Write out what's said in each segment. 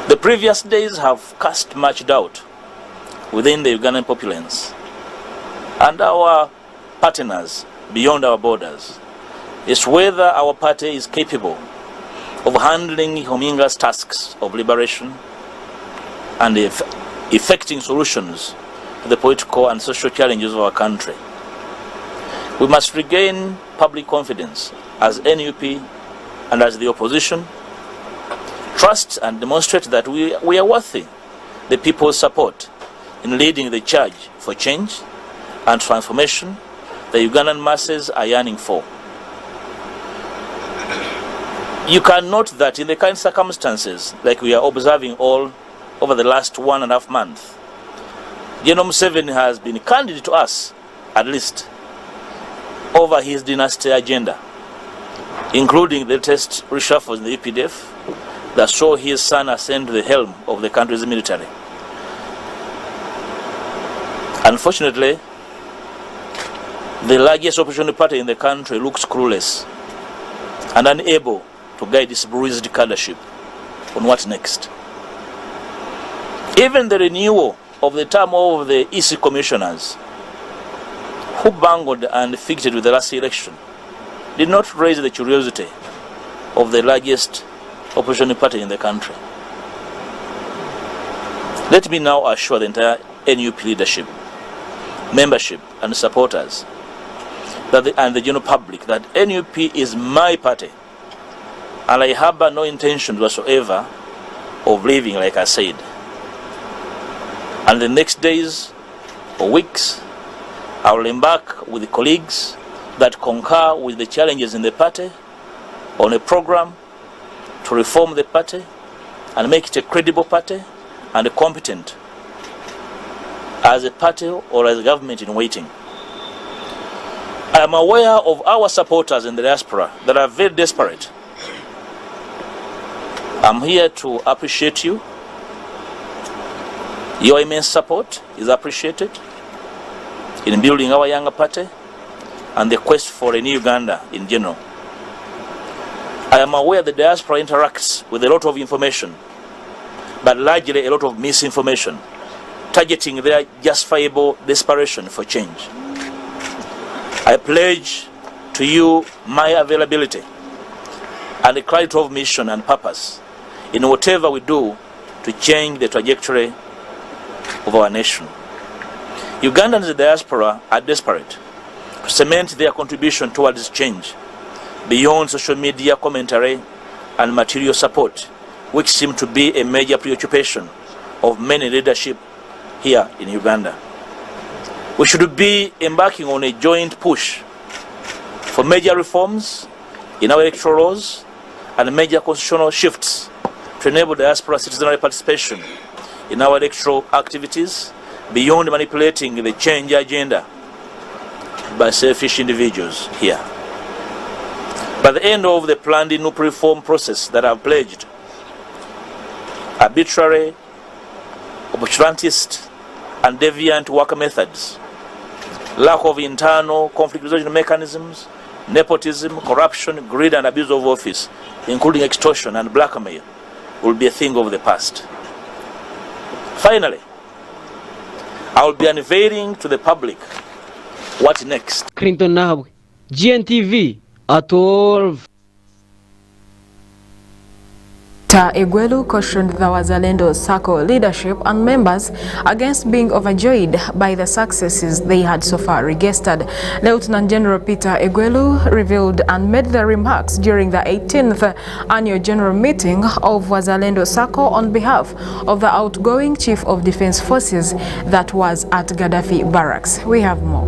The previous days have cast much doubt within the Ugandan populace and our partners beyond our borders is whether our party is capable of handling Hominga's tasks of liberation and effecting solutions to the political and social challenges of our country. We must regain public confidence as NUP and as the opposition, trust and demonstrate that we are worthy the people's support in leading the charge for change and transformation the Ugandan masses are yearning for. You can note that in the current circumstances, like we are observing all over the last 1.5 months, General Museveni has been candid to us, at least, over his dynasty agenda, including the latest reshuffles in the UPDF that saw his son ascend to the helm of the country's military. Unfortunately, the largest opposition party in the country looks clueless and unable to guide its bruised cadreship on what next. Even the renewal of the term of the EC commissioners, who bungled and fixed with the last election, did not raise the curiosity of the largest opposition party in the country. Let me now assure the entire NUP leadership, membership and supporters and the general public that NUP is my party, and I harbor no intention whatsoever of leaving, like I said. And the next days or weeks, I will embark with the colleagues that concur with the challenges in the party on a program to reform the party and make it a credible party and competent as a party or as a government in waiting. I am aware of our supporters in the diaspora that are very desperate. I'm here to appreciate you. Your immense support is appreciated in building our younger party and the quest for a new Uganda in general. I am aware the diaspora interacts with a lot of information, but largely a lot of misinformation, targeting their justifiable desperation for change. I pledge to you my availability and the clarity of mission and purpose in whatever we do to change the trajectory of our nation. Ugandans in the diaspora are desperate to cement their contribution towards change beyond social media commentary and material support, which seem to be a major preoccupation of many leadership here in Uganda. We should be embarking on a joint push for major reforms in our electoral laws and major constitutional shifts to enable diaspora citizenry participation in our electoral activities beyond manipulating the change agenda by selfish individuals here. By the end of the planned NUP reform process that I've pledged, arbitrary, opportunist and deviant work methods, lack of internal conflict resolution mechanisms, nepotism, corruption, greed and abuse of office, including extortion and blackmail, will be a thing of the past. Finally, I will be unveiling to the public what next. Clinton Nahabwe, Gntv at 12. Egwelu cautioned the Wazalendo Circle leadership and members against being overjoyed by the successes they had so far registered. Lieutenant General Peter Egwelu revealed and made the remarks during the 18th annual general meeting of Wazalendo Circle on behalf of the outgoing Chief of Defense Forces that was at Gaddafi Barracks. We have more.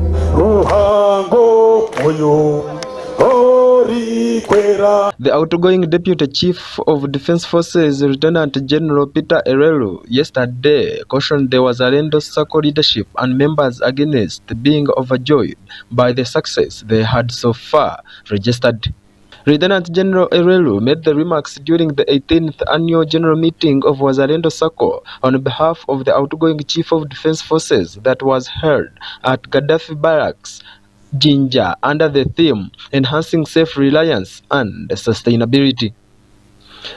The outgoing Deputy Chief of Defense Forces, Lieutenant General Peter Egwelu, yesterday cautioned the Wazalendo Circle leadership and members against being overjoyed by the success they had so far registered. Lieutenant General Egwelu made the remarks during the 18th annual general meeting of Wazalendo Circle on behalf of the outgoing Chief of Defense Forces that was held at Gaddafi Barracks, Jinja, under the theme Enhancing Self-Reliance and Sustainability.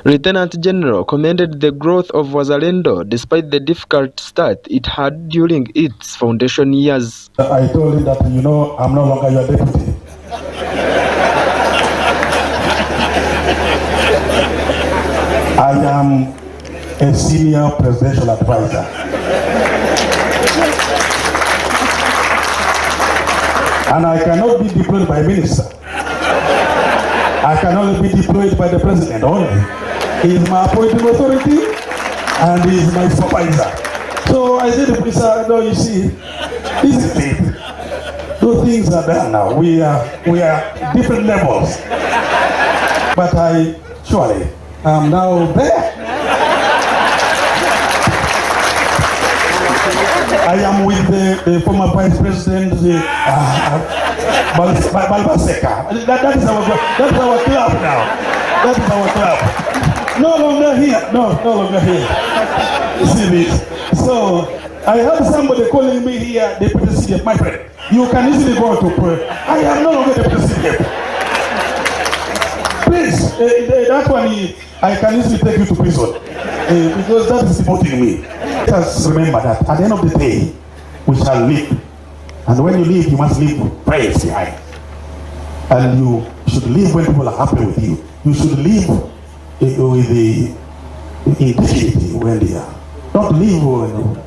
Lieutenant General commended the growth of Wazalendo despite the difficult start it had during its foundation years. I told him that, you know, I'm no longer your deputy. I am a senior presidential advisor. And I cannot be deployed by a minister. I can only be deployed by the president only. He is my appointing authority and he is my supervisor. So I said to the police, no, you see, this is it. Those things are done now. We are different levels. But I surely am now there. I am with the former Vice President Balbaseka. That is our club now. That is our club. No longer here. No longer here. See this? So I have somebody calling me here, the president, my friend. You can easily go to pray. I am no longer the president. Please, that one I can easily take you to prison because that is supporting me. Let us remember that at the end of the day, we shall live. And when you live, you must leave praise behind. And you should live when people are happy with you. You should live with the integrity when they are. Don't live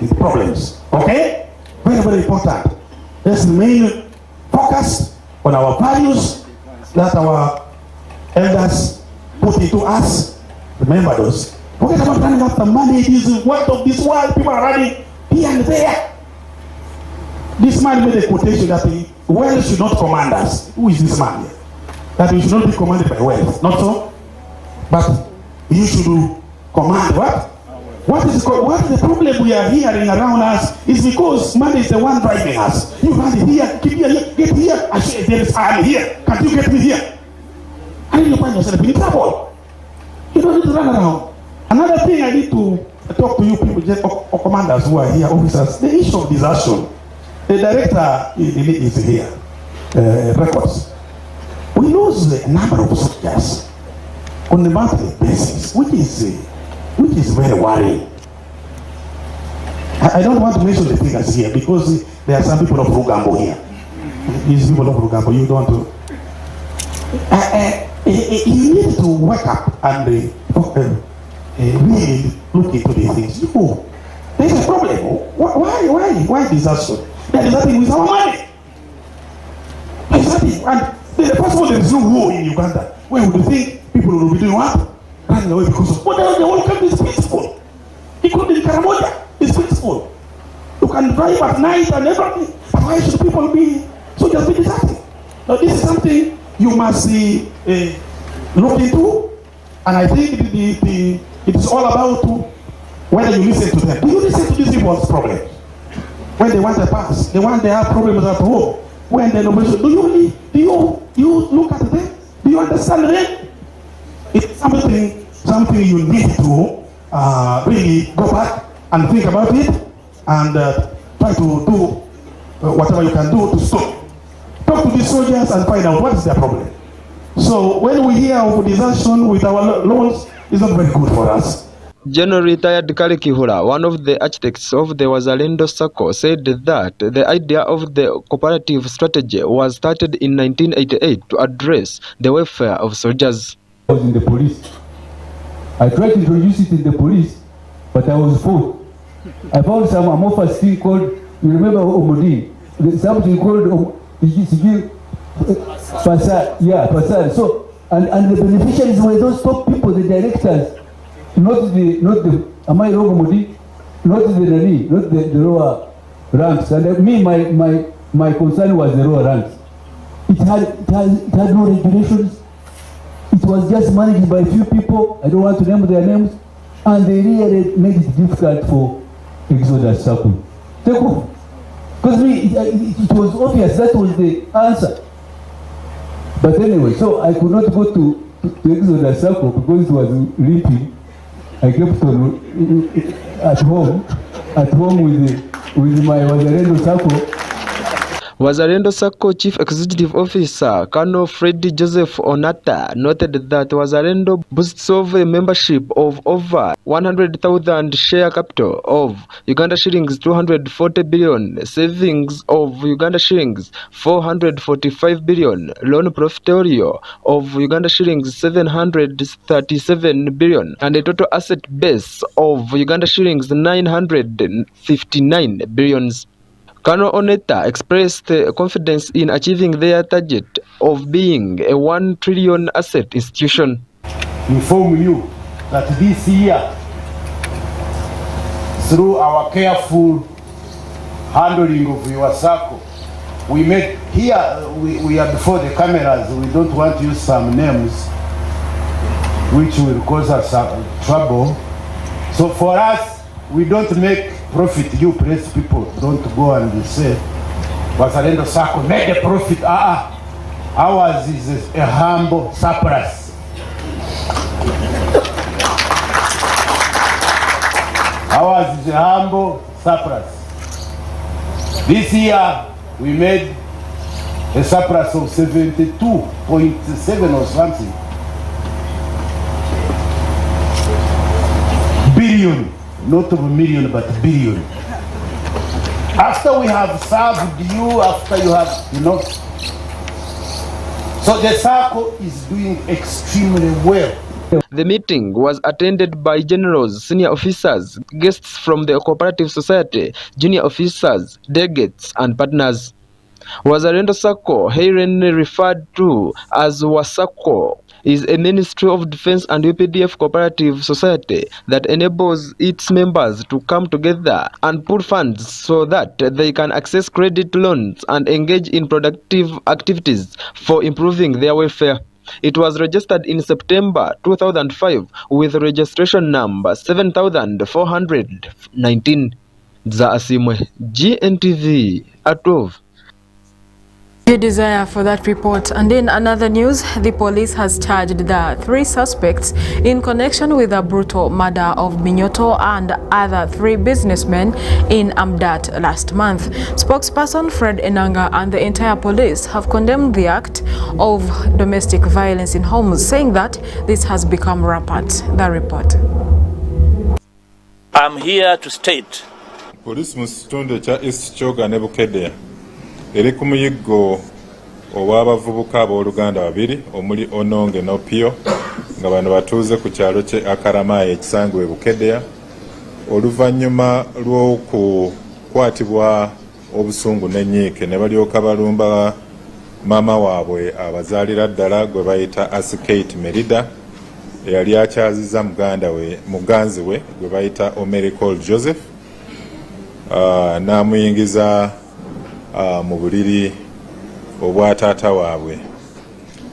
with problems. Okay? Very, very important. Let's remain focused on our values that our elders put into us. Remember those. Forget about running after money. This is what of this world. People are running here and there. This man made a quotation that wealth should not command us. Who is this man here? That we should not be commanded by wealth. Not so? But you should command what? What is the problem we are hearing around us is because money is the one driving us. You run here, keep here, get here. I say there is army here. Can't you get me here? And you find yourself in trouble. You don't need to run around. Another thing I need to talk to you people, just or commanders who are here, officers, the issue of desertion. The director is here, records. We lose a number of soldiers on a monthly basis, which is very worrying. I don't want to mention the figures here because there are some people of Rugambo here. These people of Rugambo, you don't want to. You need to wake up and really look into these things. No, there's a problem. Why disaster? There is nothing with our money. There is nothing. And the first one, there is no war in Uganda. Where would you think people will be doing what? Running away because of what? The whole country is peaceful. Including Karamoja is peaceful. You can drive at night and everything. But why should people be so just be deserting? Now this is something you must look into. And I think it is all about whether you listen to them. Do you listen to these people's problems? When they want a pass, they have problems at home. When they do you look at them? Do you understand them? It's something you need to really go back and think about it and try to do whatever you can do to stop. Talk to these soldiers and find out what is their problem. So when we hear of desertion with our laws, it's not very good for us. General retired Kale Kihura, one of the architects of the Wazalendo Circle, said that the idea of the cooperative strategy was started in 1988 to address the welfare of soldiers. I was in the police. I tried to introduce it in the police, but I was fought. I found some amorphous thing called, you remember Omodi, something called Pasar. So, and the beneficiaries were those top people, the directors. Not the am I wrong, Modi? Not the lower ranks. And me, my concern was the lower ranks. It had no regulations. It was just managed by a few people. I don't want to name their names. And they really made it difficult for Exodus Circle. Because it was obvious that was the answer. But anyway, so I could not go to Exodus Circle because it was leaping. I kept on at home with my Wazalendo Circle. Wazalendo Sacco Chief Executive Officer Colonel Fred Joseph Onata noted that Wazalendo boasts of a membership of over 100,000 share capital of Uganda shillings 240 billion, savings of Uganda shillings 445 billion, loan portfolio of Uganda shillings 737 billion, and a total asset base of Uganda shillings 959 billions. Colonel Oneta expressed confidence in achieving their target of being a 1 trillion asset institution. Inform you that this year, through our careful handling of your circle, we made here, we are before the cameras, we don't want to use some names which will cause us trouble. So for us, we don't make profit. You press people don't go and say Wazalendo Sacco made a profit. Ours is a humble surplus. Ours is a humble surplus. This year we made a surplus of 72.7 or something billion. Not of a million, but billion. After we have served you, after you have, So the circle is doing extremely well. The meeting was attended by generals, senior officers, guests from the cooperative society, junior officers, delegates, and partners. Wazalendo Sacco, herein referred to as Wasacco, is a Ministry of Defense and UPDF cooperative society that enables its members to come together and pool funds so that they can access credit loans and engage in productive activities for improving their welfare. It was registered in September 2005 with registration number 7419. Zaasimwe, GNTV at 12. You desire for that report. And in another news, the police has charged the 3 suspects in connection with the brutal murder of Minyoto and other 3 businessmen in Amdat last month. Spokesperson Fred Enanga and the entire police have condemned the act of domestic violence in homes, saying that this has become rampant. The report. I'm here to state. Police mukitundu ekya East Kyoga ne Bukedde eri ku muyiggo obw'abavubuka abooluganda babiri omuli Ononge n'Opio nga bano batuuze ku kyalo kye Akaramaye ekisangibwa Bukedde oluvannyuma lw'okukwatibwa obusungu n'ennyiike ne balyoka balumba maama waabwe abazaalira ddala gwe bayita Asikate Merida eyali akyazizza muganzi we gwe bayita Omericol Joseph n'amuyingiza mu buliri obwa taata waabwe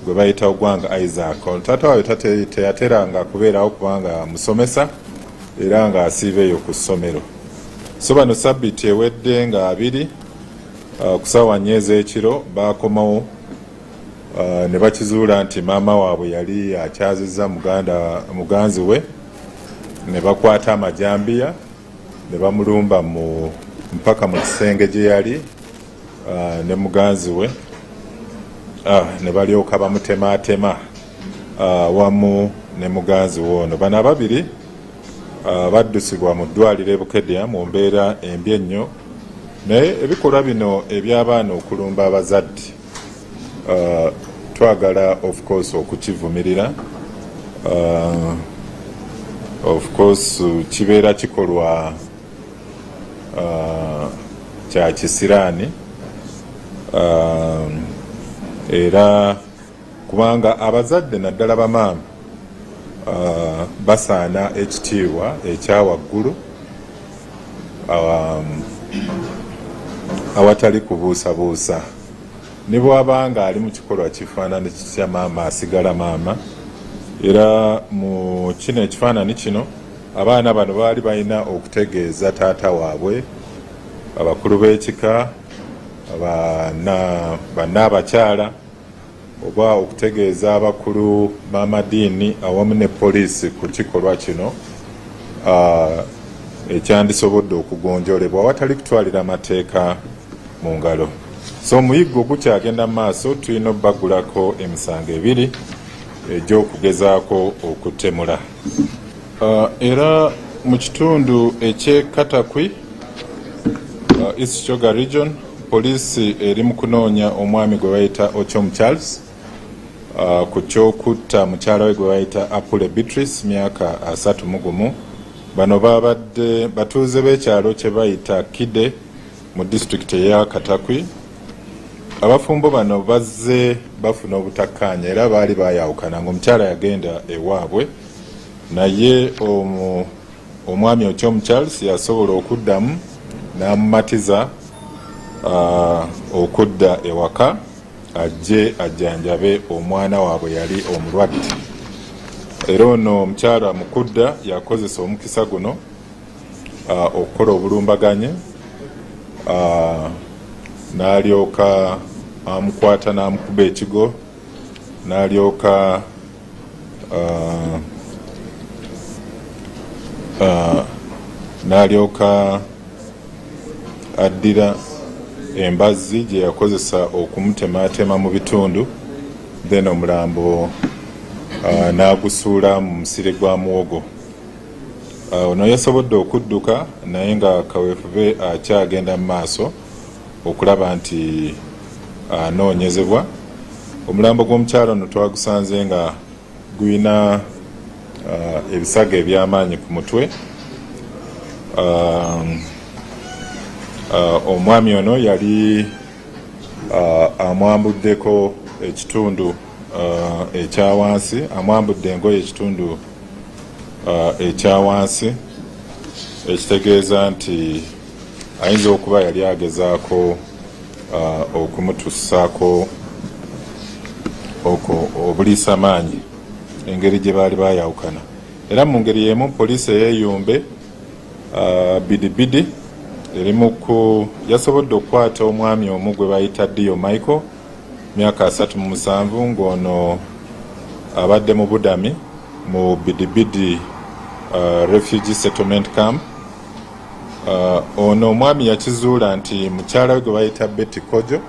gwe bayita Ogwanga Isaac. Taata waabwe teyateranga kubeerawo kubanga musomesa era nga asiibeeyo ku ssomero. So bano sabbiiti ewedde nga 2 ku ssaawa 4 ez'ekiro baakomawo ne bakizuula nti maama waabwe yali akyazizza muganzi we, ne bakwata amajambiya ne bamulumba mpaka mu kisenge gye yali ne muganzi we, ne balyoka bamutematema wamu ne muganzi we ono. Bano ababiri baddusibwa mu ddwaliro e Bukedde mu mbeera embi ennyo, naye ebikolwa bino eby'abaana okulumba abazadde twagala of course okukivumirira. Of course kibeera kikolwa kya kisiraani era kubanga abazadde naddala bamaama basaana ekitiibwa ekya waggulu awatali kubuusabuusa. Ne bw'abanga ali mu kikolwa kifaananyi kitya maama asigala maama. Era mu kino ekifaananyi kino abaana bano baali balina okutegeeza taata waabwe, abakulu b'ekika, bannaabakyala, oba okutegeeza abakulu b'amadiini awamu ne poliisi ku kikolwa kino ekyandisobodde okugonjoolebwa awatali kutwalira mateeka mu ngalo. so omuyiggo gukyagenda mu maaso tulina obbagulako emisango ebiri egy'okugezaako okutemula. Era mu kitundu eky'Katakwi East Choga region poliisi eri mu kunoonya omwami gwe bayita Ochom Charles ku kyokutta mukyala we gwe bayita Apule Beatrice myaka 31. Bano babadde batuuze b'ekyalo kye bayita Kide mu disitulikiti eya Katakwi. Abafumbo bano bazze bafuna obutakkaanya era baali bayawukana ng'omukyala yagenda ewaabwe, naye omwami Ochom Charles yasobola okuddamu n'amumatiza okudda ewaka ajje ajjanjabe omwana waabwe yali omulwadde. Era ono omukyala mu kudda yakozesa omukisa guno okukola obulumbaganye, n'alyoka amukwata n'amukuba ekigo, n'alyoka addira embazzi gye yakozesa okumutematema mu bitundu, then omulambo n'agusuula mu musire gwa muwogo. Ono yasobodde okudduka naye nga kaweefube akyagenda mu maaso okulaba nti anoonyezebwa. Omulambo gw'omukyala ono twagusanze nga guyina ebisago eby'amaanyi ku mutwe. Omwami ono yali amwambuddeko ekitundu ekyawansi, amwambudde engoye ekitundu ekyawansi, ekitegeeza nti ayinza okuba yali agezaako okumutussaako obuliisa maanyi engeri gye baali bayawukana. Era mu ngeri y'emu poliisi eyeeyumbe bidibidi yasobodde okukwata omwami omu gwe bayita Dio Michael myaka 37 ng'ono abadde mu budami mu bidibidi refugee settlement camp. Ono omwami yakizuula nti mukyala we gwe bayita Betty Kojo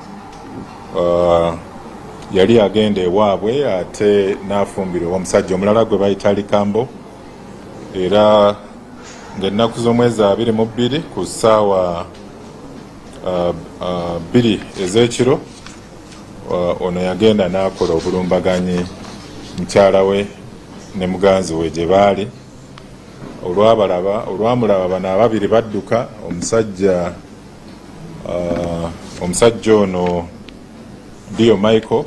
yali agenda ewaabwe ate n'afumbirwa omusajja omulala gwe bayita Likambo, era ng'ennaku z'omwezi 22 ku ssaawa 2 ez'ekiro ono yagenda n'akola obulumbaganyi mukyala we ne muganzi we gye baali. Olwamulaba bano ababiri badduka, omusajja ono Dio Michael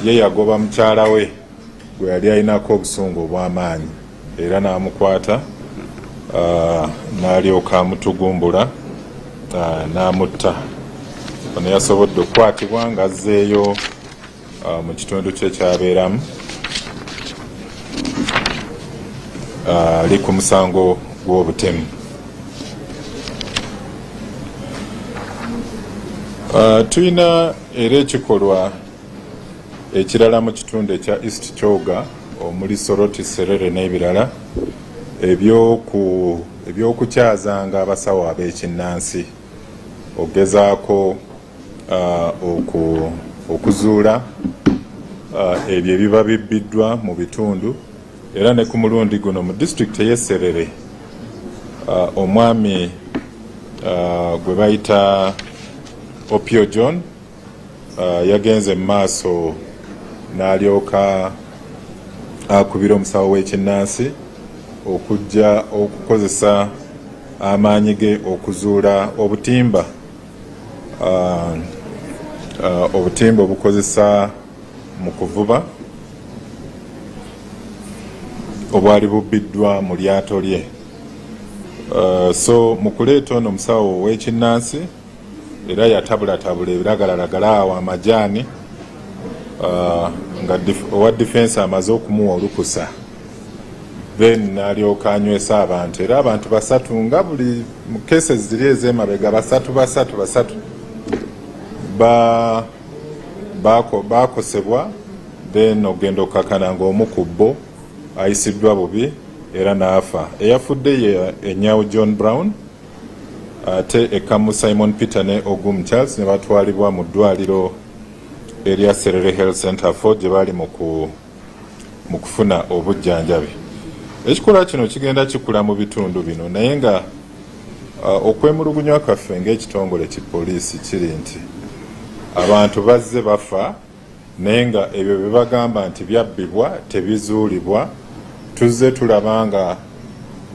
ye yagoba mukyala we gwe yali alinako obusungu obw'amaanyi era n'amukwata n'alyoka amutugumbula n'amutta. Ono yasobodde okukwatibwa ng'azzeeyo mu kitundu kye kyabeeramu ali ku musango gw'obutemu. Tulina era ekikolwa ekirala mu kitundu ekya East Choga omuli Soroti, Serere n'ebirala ebyokukyazanga abasawo ab'ekinnansi, ogezaako okuzuula ebyo ebiba bibbiddwa mu bitundu. Era ne ku mulundi guno mu disitulikiti ey'e Serere omwami gwe bayita Opio John yagenze mu maaso n'alyoka akubira omusawo w'ekinnansi okujja okukozesa amaanyi ge okuzuula obutimba obukozesa mu kuvuba obwali bubbiddwa mu lyato lye. So mu kuleeta ono omusawo w'ekinnansi era yatabulatabula ebiragalalagala awo amajaani nga owa defense amaze okumuwa olukusa, then n'alyoka anywesa abantu. Era abantu 3 nga buli mu cases ziri ez'emabega 3 bakosebwa, then ogenda okakana ng'omu ku bo ayisiddwa bubi era n'afa. Eyafudde ye Enyawo John Brown ate ekamu Simon Peter ne Ogum Charles ne batwalibwa mu ddwaliro erya Serere Health Center for gye bali mu kufuna obujjanjabi. Ekikola kino kigenda kikula mu bitundu bino naye nga okwemulugunya kwaffe ng'ekitongole ki poliisi kiri nti abantu bazze bafa naye nga ebyo bye bagamba nti byabbibwa tebizuulibwa. Tuzze tulaba nga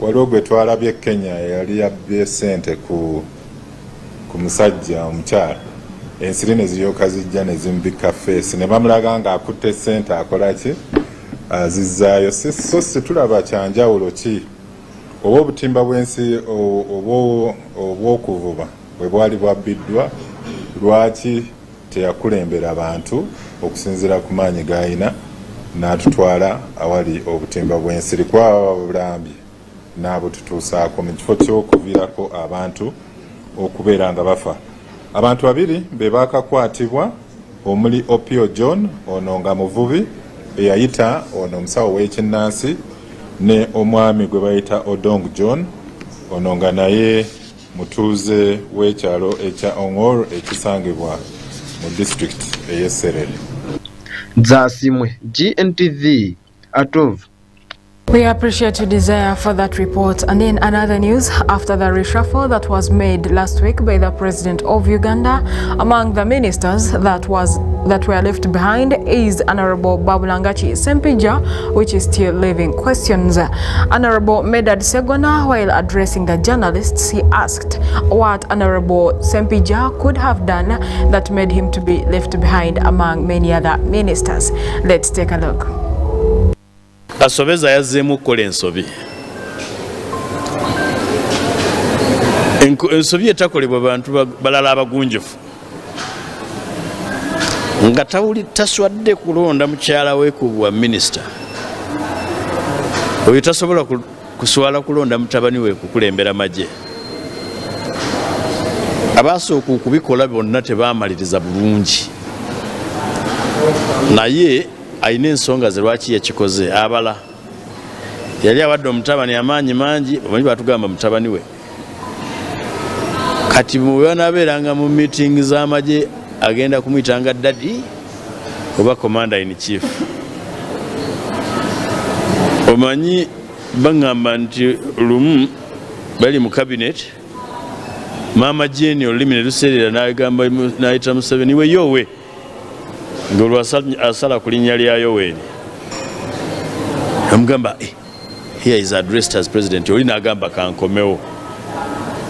waliwo gwe twalabye Kenya yali yabbye ssente ku musajja omukyala, ensiri ne ziryoka zijja ne zimbika feesi ne bamulaga nga akutte ssente akola ki azizzaayo. So situlaba kyanjawulo ki oba obutimba bw'ensi obw'okuvuba bwe bwali bwabbiddwa, lwaki teyakulembera abantu okusinziira ku maanyi g'ayina n'atutwala awali obutimba bw'ensiri kwaba bulambye n'abo tutuusaako mu kifo ky'okuviirako abantu okubeera nga bafa. Abantu babiri be baakakwatibwa omuli Opio John ono nga muvubi eyayita ono omusawo w'ekinnansi ne omwami gwe bayita Odong John ono nga naye mutuuze w'ekyalo ekya Ongor ekisangibwa mu district ey'e Serere. Zasimwe GNTV Atov. We appreciate your desire for that report. And in another news, after the reshuffle that was made last week by the President of Uganda, among the ministers that were left behind is Honorable Babulangachi Sempija, which is still leaving questions. Honorable Medad Segona, while addressing the journalists, he asked what Honorable Sempija could have done that made him to be left behind among many other ministers. Let's take a look. Asobeza yazzeemu okukola ensobi. Ensobi etakolebwa bantu balala abagunjufu. Nga taswadde kulonda mukyala we ku bwa minisita. Oyo tasobola kuswala kulonda mutabani we kukulembera magye. Abasooka okubikola bonna tebaamaliriza bulungi. Naye ayina ensonga ze lwaki yakikoze. Abala yali awadde omutabani amaanyi mangi, omanyi batugamba mutabani we kati bwe banaabeeranga mu meeting z'amagye agenda kumuyitanga daddy oba commander in chief. Omanyi baŋŋamba nti lumu bali mu cabinet maama Jane olulimi ne luseerera n'ayita Museveni we yowe ng'olwo asala ku linnya lya Yoweri. Amugamba here is addressed as president. Oli n'agamba kankomewo.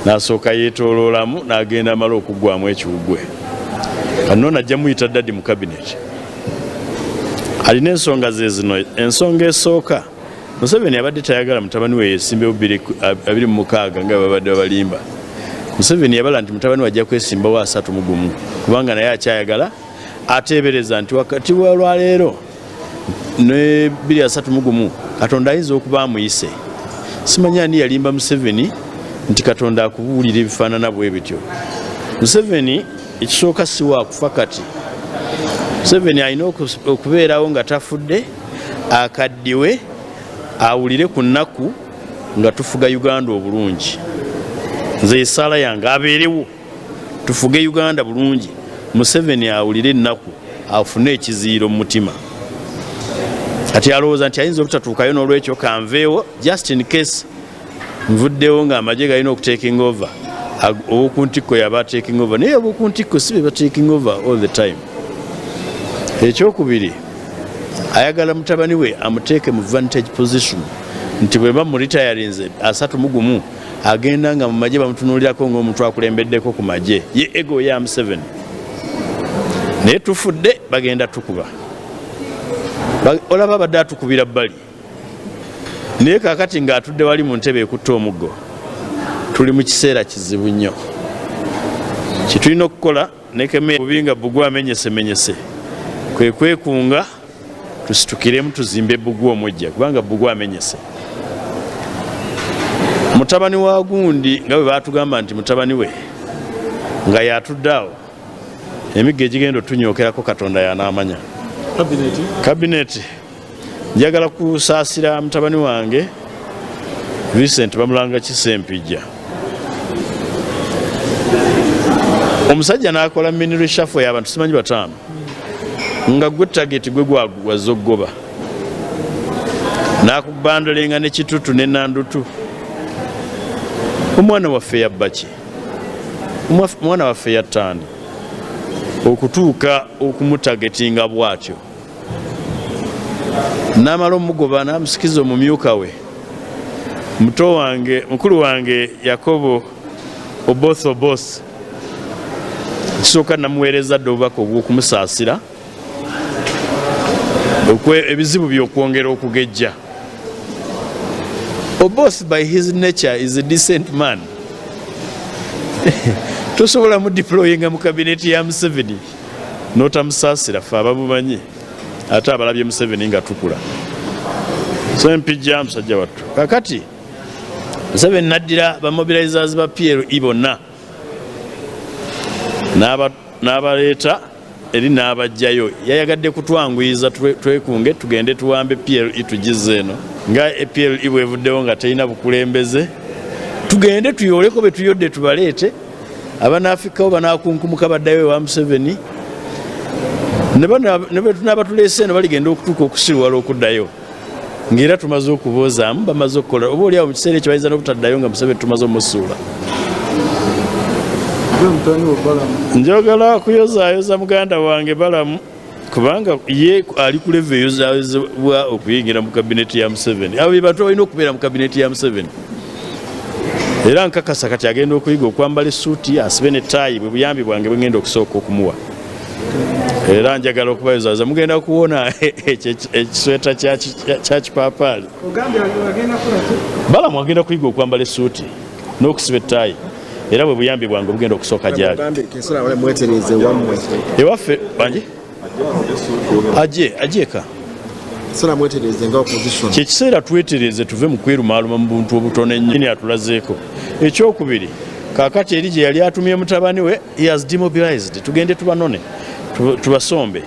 N'asooka yeetooloolamu n'agenda amala okuggwamu ekiwuggwe. Kano najja muyita daddy mu cabinet. Alina ensonga ze zino. Ensonga esooka, Museveni abadde tayagala mutabani we yeesimbewo 26 nga babadde babalimba. Museveni yabala nti mutabani we ajja kwesimbawo 31 kubanga naye akyayagala ateebereza nti wakati wa lwaleero ne 231 Katonda ayinza okuba amuyise. Simanyi ani yalimba Museveni nti Katonda akubuulira ebifaanana bwe bityo. Museveni ekisooka si waakufa kati. Museveni alina okubeerawo nga tafudde, akaddiwe, awulire ku nnaku nga tufuga Uganda obulungi. Nze esaala yange abeerewo tufuge Uganda bulungi. Museveni awulire ennaku afune ekiziiro mu mutima. Ati alowooza nti ayinza obutatuukayo n'olwekyo kanveewo just in case nvuddewo ng'amagye galina okutaking over. Owokuntikko yaba taking over naye owokuntikko si be ba taking over all the time. Ekyokubiri, ayagala mutabani we amuteeke mu vantage position nti bwe bamuritayarinze 31 agenda nga mu magye bamutunuulirako ng'omuntu akulembeddeko ku magye. Ye ego ya Museveni. Naye tufudde bagenda tukuba. Olaba badde atukubira bbali. Naye kaakati ng'atudde wali mu ntebe ekutta omuggo. Tuli mu kiseera kizibu nnyo. Kye tulina okukola nekeme kubinga Bugwa amenyese kwe kwekunga tusitukiremu tuzimbe Bugwa omujja kubanga Bugwa amenyese. Mutabani wa gundi nga bwe baatugamba nti mutabani we nga yatuddeawo emigga egigenda otunyookerako Katonda y'anaamanya. Kabineti njagala kusaasira mutabani wange Vincent Bamulanga Kisempijja. omusajja n'akola mineral shuffle y'abantu simanyi bataano nga gwe target gwe gwagwaza oggoba n'akubandolenga ne kitutu ne nandutu. Omwana waffe yabbaki, omwana waffe yattani okutuuka okumutagetinga bw'atyo. N'amala omugoba n'amusikiza omumyuka we muto wange mukulu wange Yakobo Obos kisooka namuweereza dde obubaka obw'okumusaasira ebizibu by'okwongera okugejja. Obos by his nature is a decent man. Tosobola mu deployinga mu kabineti ya Museveni n'otamusaasira ffe abamumanyi ate abalabye Museveni nga tukula. So mpijja musajja wattu kakati Museveni naddira bamobilizers ba PLE bonna n'abaleeta eri n'abajjayo. Yayagadde kutwanguyiza twekunge tugende tuwambe PLE tugize eno nga PLE bwevuddewo nga terina bukulembeze tugende tuyooleko be tuyodde tubaleete abanaafikawo banaakunkumuka baddayo wa Museveni ne bwe tunaabatuleese eno baligenda okutuuka okusirwala okuddayo ng'era tumaze okubozaamu bamaze okukola oba oliawo mu kiseera ekyo bayinza n'obutaddayo nga Museveni tumaze omusuula. Njagala kuyozaayoza muganda wange Balamu kubanga ye ali ku level eyozaayozebwa okuyingira mu kabineti ya Museveni. Abo be bantu balina okubeera mu kabineti ya Museveni. Era nkakasa kati agenda okuyiga okwambala essuuti asibe ne taayi bwe buyambi bwange bwe ngenda okusooka okumuwa. Era njagala okubayozaayoza mugenda kuwona ekisweta kya kipaapaali. Balamu agenda kuyiga okwambala essuuti n'okusiba ettaayi. Era bwe buyambi bwange bugenda okusooka gyali. Ewaffe banje ajeeka kyekiseera twetereze tuve mu kwerumaaluma mu buntu obutono ennyo atulazeeko. Ekyokubiri kaakati eri gye yali atumye mutabani we he has demobilized tugende tubanone tubasombe.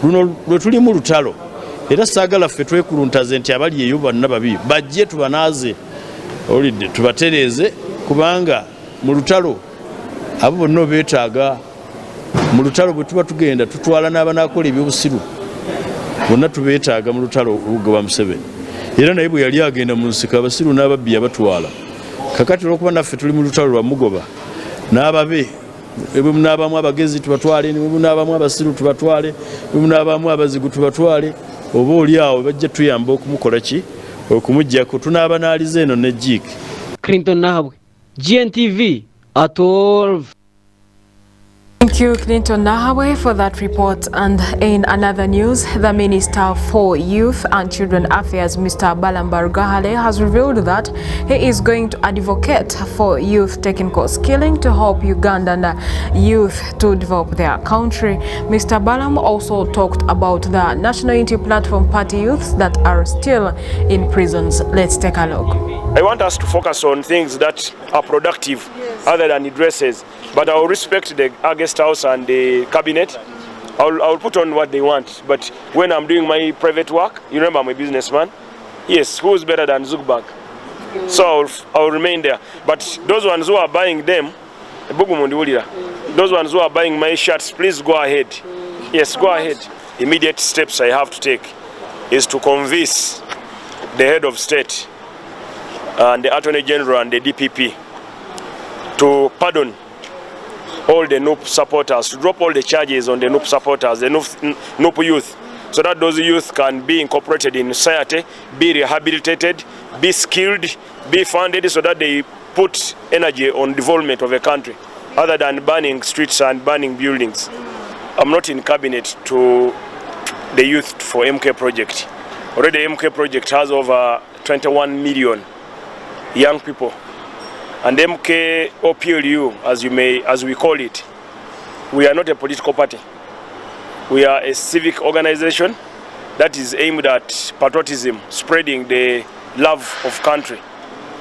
Luno lwe tuli mu lutalo era saagala ffe twekuluntaze nti abali eyo bonna babi bajje tubanaaze olidde tubatereeze kubanga mu lutalo abo bonna beetaaga. Mu lutalo bwe tuba tugenda tutwala n'abanaakola ebyobusiru bonna tubeetaaga mu lutalo olugoba Museveni. Era naye bwe yali agenda mu nsiko abasiru n'ababbi yabatwala. Kakati olwokuba naffe tuli mu lutalo lwa mugoba n'ababe bwe munaabamu abagezi tubatwale, bwe munaabamu abasiru tubatwale, bwe munaabamu abazigu tubatwale. Oba oli awo bajja tuyamba okumukola ki okumuggyako tunaaba n'alize eno ne jik. Clinton Nahabwe, Gntv at all. Thank you, Clinton Nahabwe, for that report. And in another news, the Minister for Youth and Children Affairs, Mr. Balambar Gahale, has revealed that he is going to advocate for youth technical skilling to help Ugandan youth to develop their country. Mr. Balam also talked about the National Unity Platform Party youths that are still in prisons. Let's take a look. I want us to focus on things that are productive, other than addresses. But I will respect the guest house and the cabinet. I will put on what they want. But when I'm doing my private work, you remember I'm a businessman. Yes, who's better than Zuckerberg? So I will remain there. But those ones who are buying them, those ones who are buying my shirts, please go ahead. Yes, go ahead. Immediate steps I have to take is to convince the head of state and the Attorney General and the DPP to pardon all the NUP supporters, to drop all the charges on the NUP supporters, the NUP youth, so that those youth can be incorporated in society, be rehabilitated, be skilled, be funded, so that they put energy on development of a country, other than burning streets and burning buildings. I'm not in cabinet to the Youth for MK project. Already the MK project has over 21 million young people. And MK or PLU, as we call it, we are not a political party. We are a civic organization that is aimed at patriotism, spreading the love of country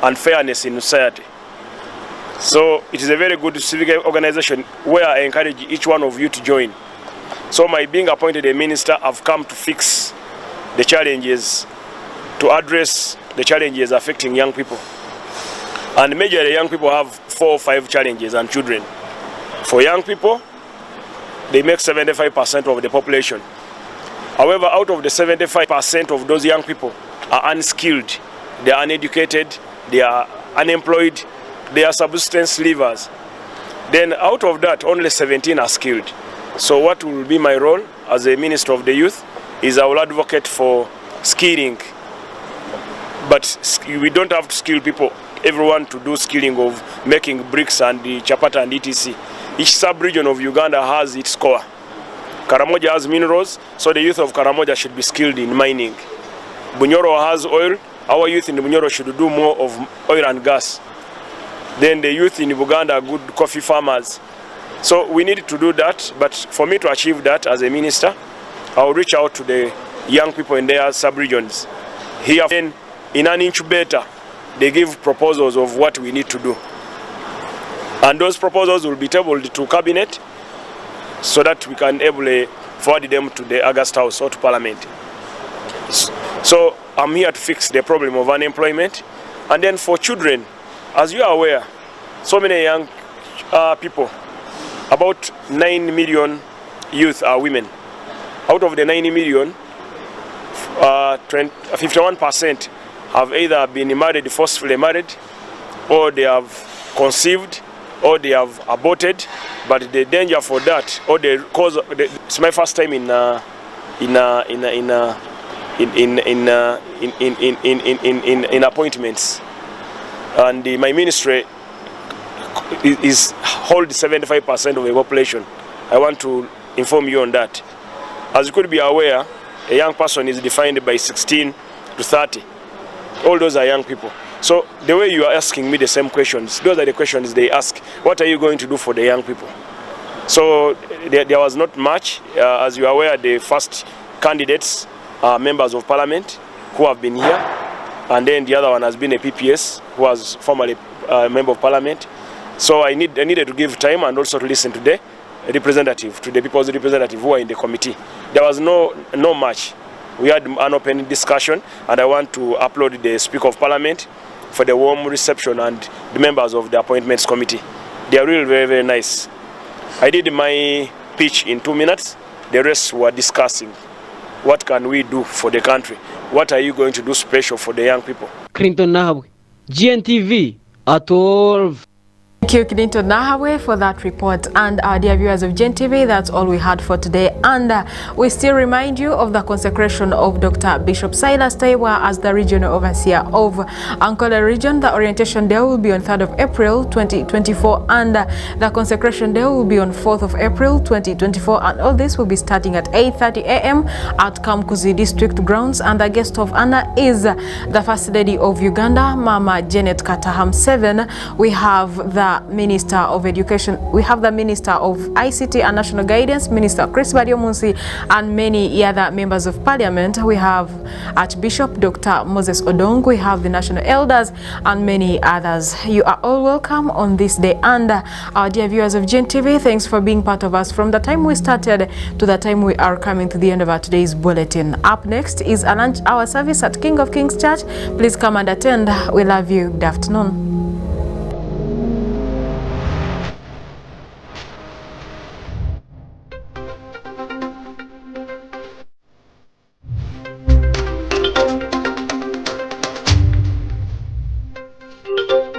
and fairness in society. So it is a very good civic organization where I encourage each one of you to join. So my being appointed a minister, I've come to fix the challenges, to address the challenges affecting young people. And majorly young people have 4 or 5 challenges and children. For young people, they make 75% of the population. However, out of the 75% of those young people are unskilled, they are uneducated, they are unemployed, they are subsistence livers. Then out of that, only 17 are skilled. So what will be my role as a Minister of the Youth is I will advocate for skilling. But we don't have to skill people, everyone to do skilling of making bricks and the chapata and etc. Each sub-region of Uganda has its core. Karamoja has minerals, so the youth of Karamoja should be skilled in mining. Bunyoro has oil, our youth in Bunyoro should do more of oil and gas. Then the youth in Buganda are good coffee farmers. So we need to do that, but for me to achieve that as a minister, I will reach out to the young people in their sub-regions. Here in an incubator, they give proposals of what we need to do. And those proposals will be tabled to cabinet so that we can able forward them to the August House or to Parliament. So I'm here to fix the problem of unemployment. And then for children, as you are aware, so many young people, about 9 million youth are women. Out of the 90 million, 51% have either been married, forcefully married, or they have conceived, or they have aborted. But the danger for that, or the cause, it's my first time in appointments, and my ministry is hold 75% of the population. I want to inform you on that. As you could be aware, a young person is defined by 16 to 30. All those are young people. So the way you are asking me the same questions, those are the questions they ask. What are you going to do for the young people? So there was not much. As you are aware, the first candidates are members of parliament who have been here. And then the other one has been a PPS who was formerly a member of parliament. So I needed to give time and also to listen to the representative, to the people's representative who are in the committee. There was no much. We had an open discussion, and I want to upload the Speaker of Parliament for the warm reception and the members of the appointments committee. They are really very, very nice. I did my pitch in 2 minutes. The rest were discussing what can we do for the country. What are you going to do special for the young people? Clinton Nahabwe, GNTV at 12. Thank you, Clinton Nahabwe, for that report. And our dear viewers of Gntv, that's all we had for today. And we still remind you of the consecration of Dr. Bishop Silas Taiwa as the regional overseer of Ankole region. The orientation day will be on 3rd of April 2024, and the consecration day will be on 4th of April 2024. And all this will be starting at 8:30 a.m. at Kamkuzi District Grounds. And the guest of honor is the First Lady of Uganda, Mama Janet Kataham 7. We have the Minister of Education, we have the Minister of ICT and National Guidance, Minister Chris Bariomunsi, and many other members of Parliament. We have Archbishop Dr. Moses Odong, we have the national elders, and many others. You are all welcome on this day. And our dear viewers of Gntv, thanks for being part of us from the time we started to the time we are coming to the end of our today's bulletin. Up next is a lunch hour service at King of Kings Church. Please come and attend. We love you. Good afternoon. Thank you.